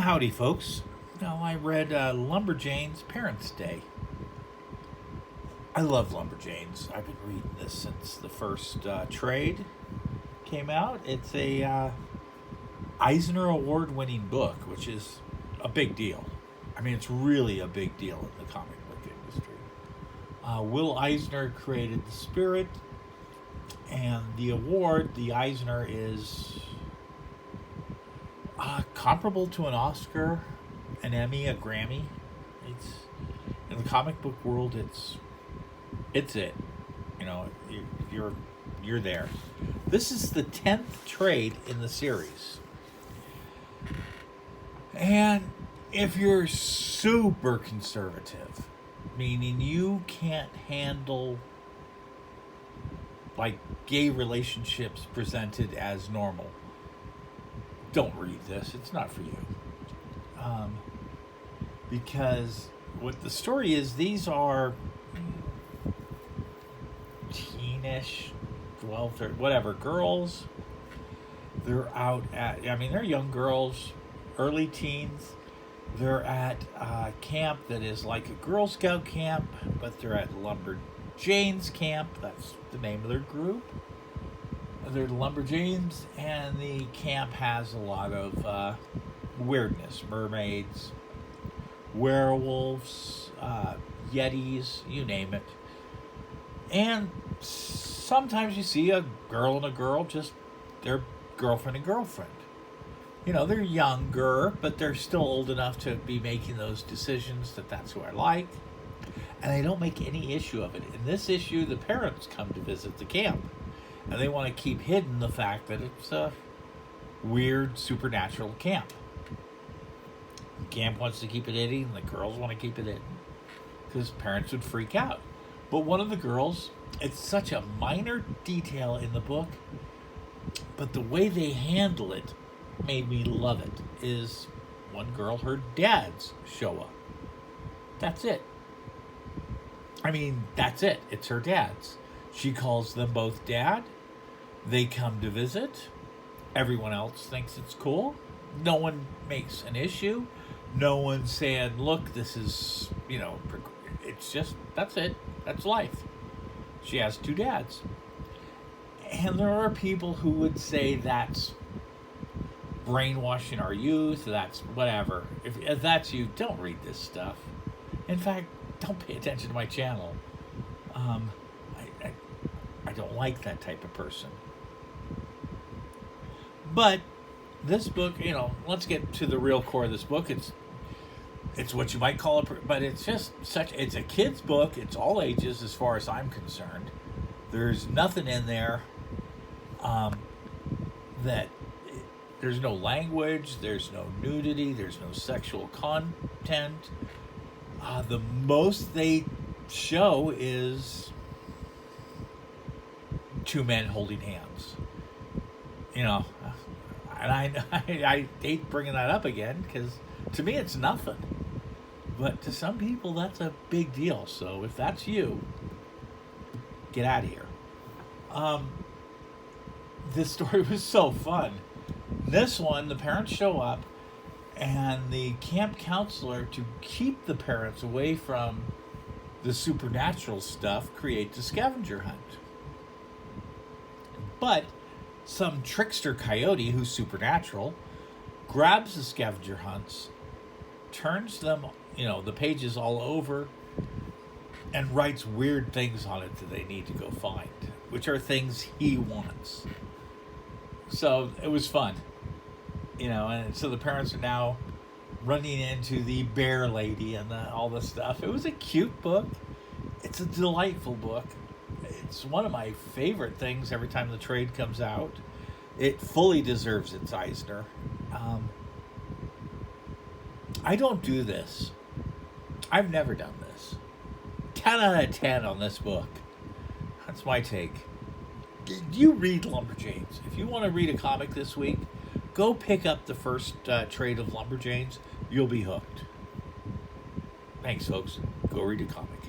Howdy, folks. Now, I read Lumberjanes Parents' Day. I love Lumberjanes. I've been reading this since the first trade came out. It's a Eisner Award-winning book, which is a big deal. I mean, it's really a big deal in the comic book industry. Will Eisner created the spirit, and the award, the Eisner, is comparable to an Oscar, an Emmy, a Grammy. It's in the comic book world. It's it. You know, you're there. This is the 10th trade in the series, and if you're super conservative, meaning you can't handle like gay relationships presented as normal, don't read this. It's not for you. Because what the story is, these are teenish, 12, 13, whatever, girls. They're out at, they're young girls, early teens. They're at camp that is like a Girl Scout camp, but they're at Lumberjanes camp. That's the name of their group. They're Lumberjanes, and the camp has a lot of weirdness. Mermaids, werewolves, yetis, you name it. And sometimes you see a girl and a girl, just their girlfriend and girlfriend. You know, they're younger, but they're still old enough to be making those decisions that's who I like. And they don't make any issue of it. In this issue, the parents come to visit the camp. And they want to keep hidden the fact that it's a weird supernatural camp. The camp wants to keep it hidden, and the girls want to keep it hidden, because parents would freak out. But one of the girls, it's such a minor detail in the book, but the way they handle it made me love it, is one girl, her dads show up. That's it. That's it. It's her dads. She calls them both dad. They come to visit. Everyone else thinks it's cool. No one makes an issue. No one's saying, look, this is, it's just, that's it. That's life. She has two dads. And there are people who would say that's brainwashing our youth, that's whatever. If that's you, don't read this stuff. In fact, don't pay attention to my channel. I don't like that type of person. But this book, let's get to the real core of this book. It's what you might call it, but it's just it's a kid's book. It's all ages as far as I'm concerned. There's nothing in there that there's no language, there's no nudity, there's no sexual content. The most they show is two men holding hands. And I hate bringing that up again, because to me it's nothing. But to some people that's a big deal. So if that's you, get out of here. This story was so fun. This one, the parents show up, and the camp counselor, to keep the parents away from the supernatural stuff, creates a scavenger hunt. But some trickster coyote who's supernatural grabs the scavenger hunts, turns them, the pages all over, and writes weird things on it that they need to go find, which are things he wants. So it was fun, and so the parents are now running into the bear lady and all this stuff. It was a cute book. It's a delightful book. It's one of my favorite things every time the trade comes out. It fully deserves its Eisner. I don't do this. I've never done this. 10 out of 10 on this book. That's my take. You read Lumberjanes. If you want to read a comic this week, go pick up the first trade of Lumberjanes. You'll be hooked. Thanks, folks. Go read a comic.